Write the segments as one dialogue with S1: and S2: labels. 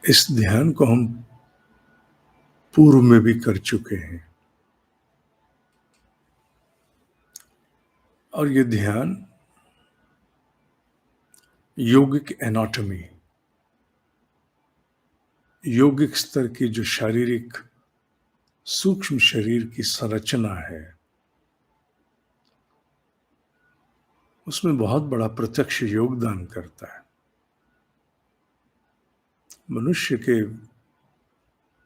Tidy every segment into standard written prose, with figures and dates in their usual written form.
S1: इस ध्यान को हम पूर्व में भी कर चुके हैं और ये ध्यान योगिक एनाटॉमी, योगिक स्तर की जो शारीरिक सूक्ष्म शरीर की संरचना है, उसमें बहुत बड़ा प्रत्यक्ष योगदान करता है। मनुष्य के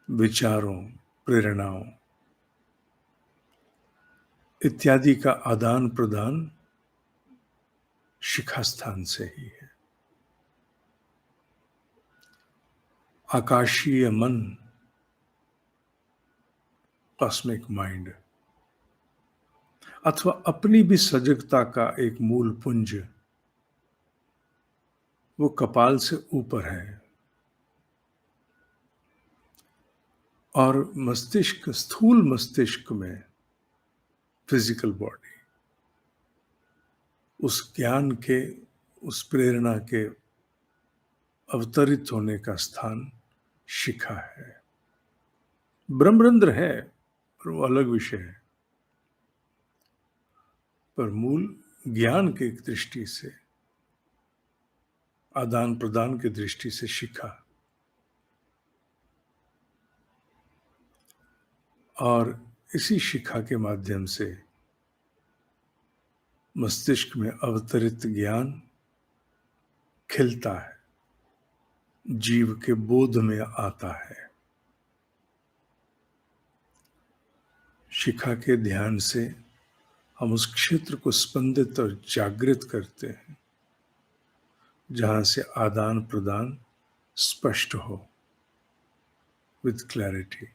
S1: विचारों, प्रेरणाओं इत्यादि का आदान प्रदान शिखा स्थान से ही है। आकाशीय मन, कॉस्मिक माइंड, अथवा अपनी भी सजगता का एक मूल पुंज, वो कपाल से ऊपर है और मस्तिष्क, स्थूल मस्तिष्क में, फिजिकल बॉडी, उस ज्ञान के, उस प्रेरणा के अवतरित होने का स्थान शिखा है। ब्रह्मरंध्र है और वो अलग विषय है, पर मूल ज्ञान की दृष्टि से, आदान प्रदान की दृष्टि से शिखा। और इसी शिखा के माध्यम से मस्तिष्क में अवतरित ज्ञान खिलता है, जीव के बोध में आता है। शिखा के ध्यान से हम उस क्षेत्र को स्पंदित और जागृत करते हैं जहां से आदान प्रदान स्पष्ट हो, विद क्लैरिटी।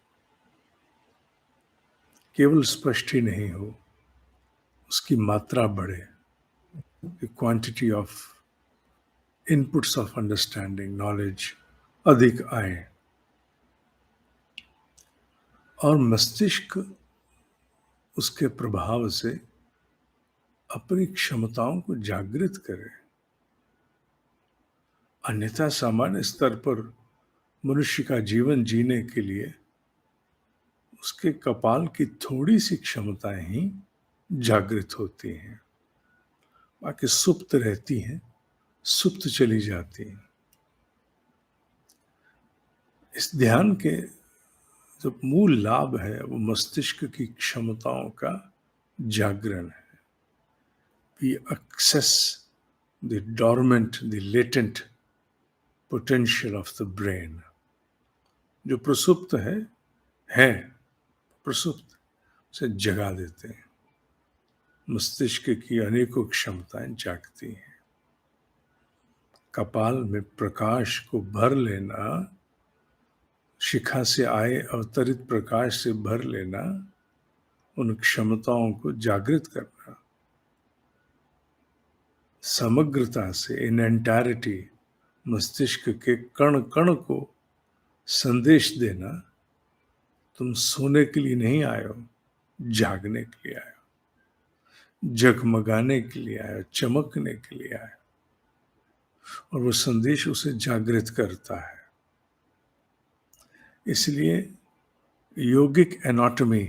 S1: केवल स्पष्ट ही नहीं हो, उसकी मात्रा बढ़े, the quantity of inputs of understanding, knowledge अधिक आए और मस्तिष्क उसके प्रभाव से अपनी क्षमताओं को जागृत करे। अन्यथा सामान्य स्तर पर मनुष्य का जीवन जीने के लिए उसके कपाल की थोड़ी सी क्षमताएं ही जागृत होती हैं, बाकी सुप्त रहती हैं, सुप्त चली जाती हैं। इस ध्यान के जो मूल लाभ है वो मस्तिष्क की क्षमताओं का जागरण है। We access the dormant, the latent potential of the brain. जो प्रसुप्त है प्रसुप्त, से जगा देते हैं। मस्तिष्क की अनेकों क्षमताएं जागती हैं। कपाल में प्रकाश को भर लेना, शिखा से आए अवतरित प्रकाश से भर लेना, उन क्षमताओं को जागृत करना, समग्रता से, इन एंटायरिटी मस्तिष्क के कण कण को संदेश देना, तुम सोने के लिए नहीं आए हो, जागने के लिए आए हो, जगमगाने के लिए आए हो, चमकने के लिए आए हो। और वो संदेश उसे जागृत करता है। इसलिए योगिक एनाटॉमी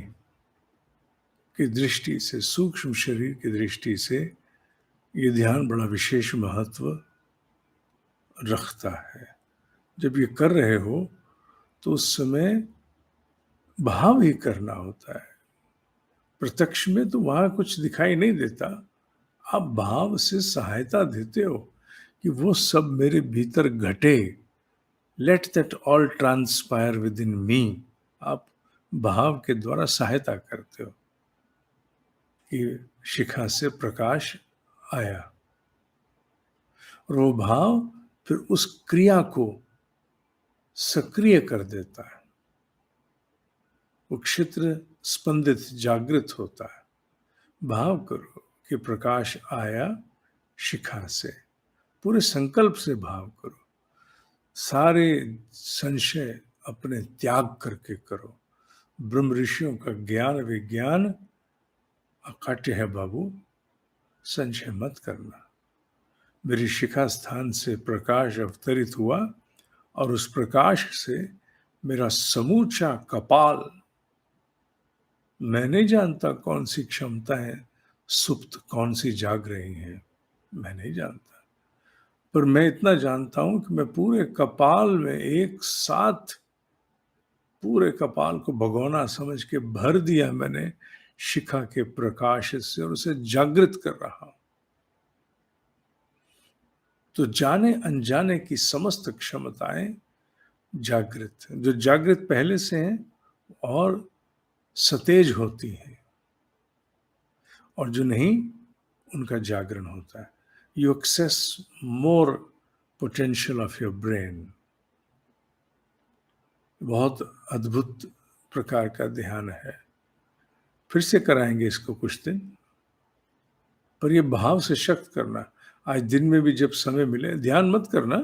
S1: की दृष्टि से, सूक्ष्म शरीर की दृष्टि से ये ध्यान बड़ा विशेष महत्व रखता है। जब ये कर रहे हो तो उस समय भाव ही करना होता है। प्रत्यक्ष में तो वहां कुछ दिखाई नहीं देता, आप भाव से सहायता देते हो कि वो सब मेरे भीतर घटे। Let that all transpire within me. आप भाव के द्वारा सहायता करते हो कि शिखा से प्रकाश आया, और वो भाव फिर उस क्रिया को सक्रिय कर देता है। वो क्षेत्र स्पंदित, जागृत होता है। भाव करो कि प्रकाश आया शिखा से, पूरे संकल्प से भाव करो। सारे संशय अपने त्याग करके करो। ब्रह्म ऋषियों का ज्ञान विज्ञान अकाट्य है बाबू, संशय मत करना। मेरी शिखा स्थान से प्रकाश अवतरित हुआ और उस प्रकाश से मेरा समूचा कपाल, मैं नहीं जानता कौन सी क्षमताएं सुप्त, कौन सी जाग रही हैं, मैं नहीं जानता। पर मैं इतना जानता हूं कि मैं पूरे कपाल में एक साथ, पूरे कपाल को भगोना समझ के भर दिया मैंने शिखा के प्रकाश से, और उसे जागृत कर रहा हूं। तो जाने अनजाने की समस्त क्षमताएं जागृत, जो जागृत पहले से हैं और सतेज होती हैं, और जो नहीं उनका जागरण होता है। You access more potential of your brain. बहुत अद्भुत प्रकार का ध्यान है। फिर से कराएंगे इसको कुछ दिन, पर ये भाव से शक्त करना। आज दिन में भी जब समय मिले, ध्यान मत करना,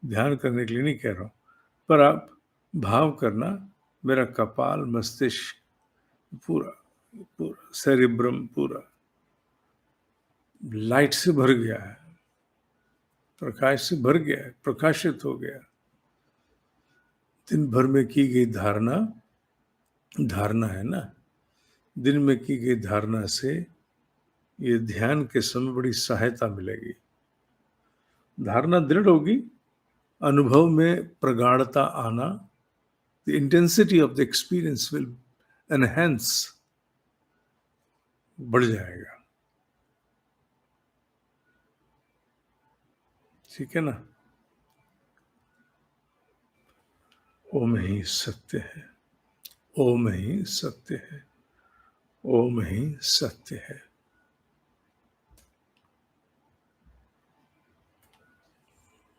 S1: ध्यान करने के लिए नहीं कह रहा हूं, पर आप भाव करना, मेरा कपाल, मस्तिष्क पूरा पूरा सेरिब्रम पूरा लाइट से भर गया है, प्रकाश से भर गया है, प्रकाशित हो गया। दिन भर में की गई धारणा, धारणा है ना, दिन में की गई धारणा से ये ध्यान के समय बड़ी सहायता मिलेगी। धारणा दृढ़ होगी, अनुभव में प्रगाढ़ता आना, the intensity of the experience will enhance, बढ़ जाएगा। ठीक है ना। ओम ही सत्य है, ओम ही सत्य है, ओम ही सत्य है।